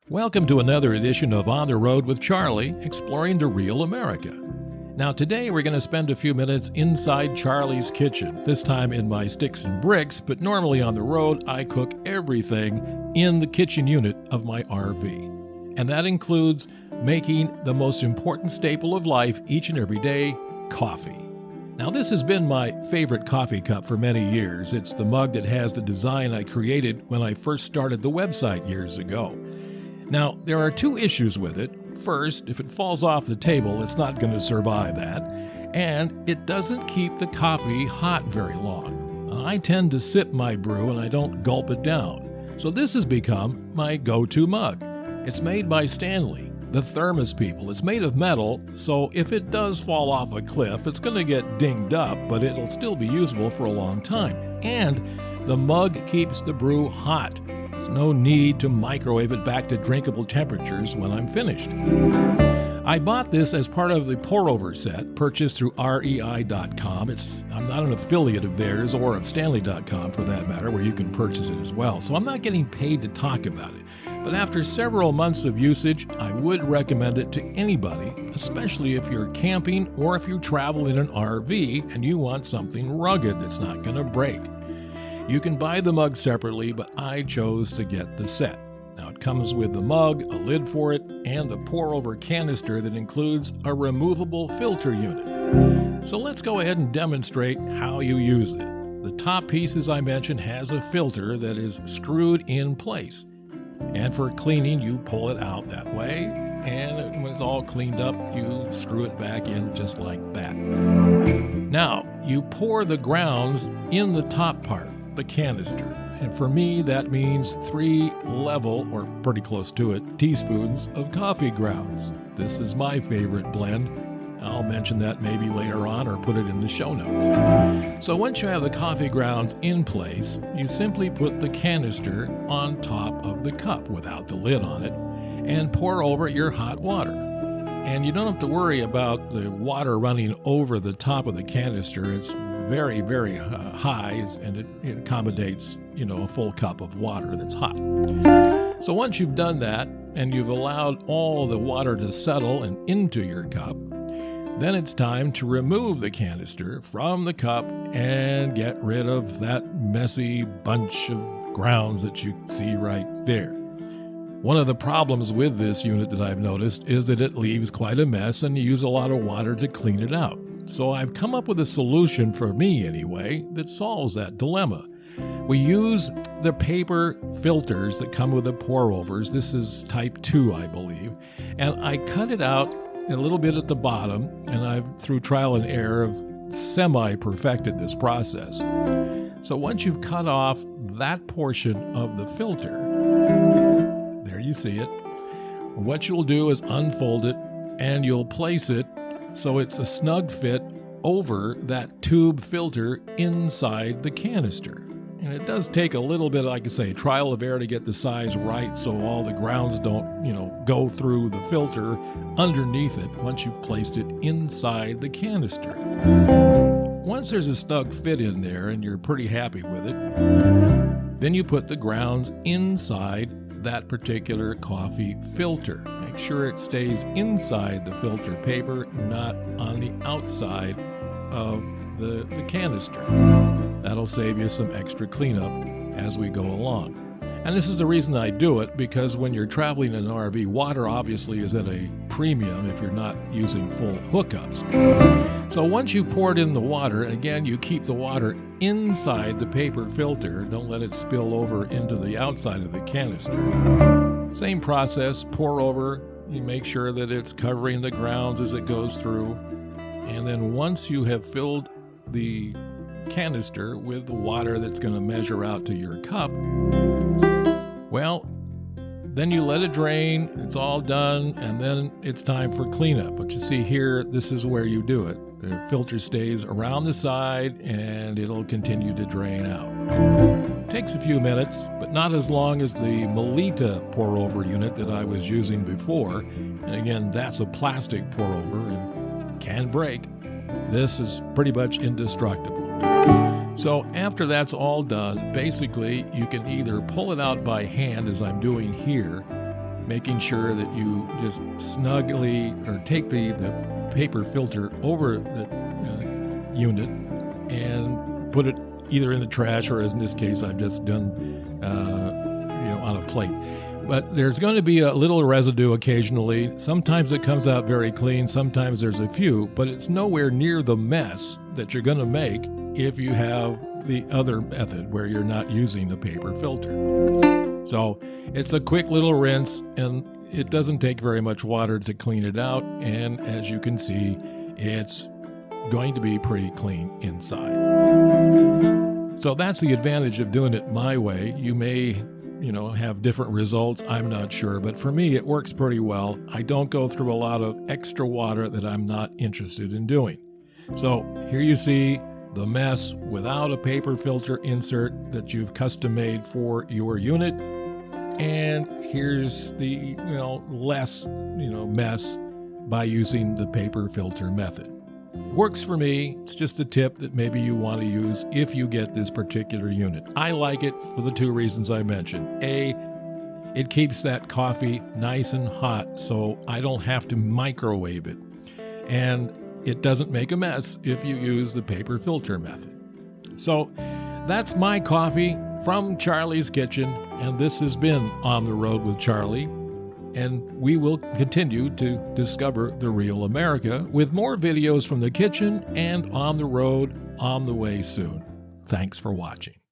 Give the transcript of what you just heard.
Welcome to another edition of On the Road with Charlie, exploring the real America. Now today we're going to spend a few minutes inside Charlie's kitchen, this time in my sticks and bricks, but normally on the road I cook everything in the kitchen unit of my RV. And that includes making the most important staple of life each and every day, coffee. Now this has been my favorite coffee cup for many years. It's the mug that has the design I created when I first started the website years ago. Now, there are two issues with it. First, if it falls off the table, it's not going to survive that. And it doesn't keep the coffee hot very long. I tend to sip my brew and I don't gulp it down. So this has become my go-to mug. It's made by Stanley, the thermos people. It's made of metal, so if it does fall off a cliff, it's going to get dinged up, but it'll still be usable for a long time. And the mug keeps the brew hot. There's no need to microwave it back to drinkable temperatures when I'm finished. I bought this as part of the pour-over set purchased through REI.com. I'm not an affiliate of theirs or of Stanley.com for that matter, where you can purchase it as well. So I'm not getting paid to talk about it. But after several months of usage, I would recommend it to anybody, especially if you're camping or if you travel in an RV and you want something rugged that's not going to break. You can buy the mug separately, but I chose to get the set. Now it comes with the mug, a lid for it, and the pour-over canister that includes a removable filter unit. So let's go ahead and demonstrate how you use it. The top piece, as I mentioned, has a filter that is screwed in place. And for cleaning, you pull it out that way, and when it's all cleaned up, you screw it back in just like that. Now, you pour the grounds in the top part, the canister. And for me, that means 3 level, or pretty close to it, teaspoons of coffee grounds. This is my favorite blend. I'll mention that maybe later on or put it in the show notes. So once you have the coffee grounds in place, you simply put the canister on top of the cup without the lid on it and pour over your hot water. And you don't have to worry about the water running over the top of the canister. It's very, very high, and it accommodates, a full cup of water that's hot. So once you've done that, and you've allowed all the water to settle and into your cup, then it's time to remove the canister from the cup and get rid of that messy bunch of grounds that you see right there. One of the problems with this unit that I've noticed is that it leaves quite a mess and you use a lot of water to clean it out. So I've come up with a solution, for me anyway, that solves that dilemma. We use the paper filters that come with the pour-overs. This is type 2, I believe. And I cut it out a little bit at the bottom, and I've, through trial and error, have semi-perfected this process. So once you've cut off that portion of the filter, there you see it. What you'll do is unfold it, and you'll place it so it's a snug fit over that tube filter inside the canister. And it does take a little bit, like I say, trial of error to get the size right so all the grounds don't, go through the filter underneath it once you've placed it inside the canister. Once there's a snug fit in there and you're pretty happy with it, then you put the grounds inside that particular coffee filter. Make sure it stays inside the filter paper, not on the outside of the canister. That'll save you some extra cleanup as we go along. And this is the reason I do it, because when you're traveling in an RV, water obviously is at a premium if you're not using full hookups. So once you poured in the water, again, you keep the water inside the paper filter. Don't let it spill over into the outside of the canister. Same process, pour over. You make sure that it's covering the grounds as it goes through. And then once you have filled the canister with the water that's going to measure out to your cup, well, then you let it drain, it's all done, and then it's time for cleanup. But you see here, this is where you do it. The filter stays around the side and it'll continue to drain out. It takes a few minutes, but not as long as the Melita pour-over unit that I was using before. And again, that's a plastic pour-over and can break. This is pretty much indestructible. So after that's all done, basically you can either pull it out by hand, as I'm doing here, making sure that you just snugly or take the paper filter over the unit and put it either in the trash, or as in this case I've just done on a plate. But there's going to be a little residue occasionally. Sometimes it comes out very clean, sometimes there's a few, but it's nowhere near the mess that you're going to make if you have the other method where you're not using the paper filter. So it's a quick little rinse, and it doesn't take very much water to clean it out, and as you can see, it's going to be pretty clean inside. So that's the advantage of doing it my way. You may have different results, I'm not sure, but for me it works pretty well. I don't go through a lot of extra water that I'm not interested in doing. So here you see the mess without a paper filter insert that you've custom made for your unit, and here's the less mess by using the paper filter method. Works for me. It's just a tip that maybe you want to use if you get this particular unit. I like it for the two reasons I mentioned. A, it keeps that coffee nice and hot, so I don't have to microwave it. And it doesn't make a mess if you use the paper filter method. So that's my coffee from Charlie's Kitchen, and this has been On the Road with Charlie. And we will continue to discover the real America with more videos from the kitchen and on the road on the way soon. Thanks for watching.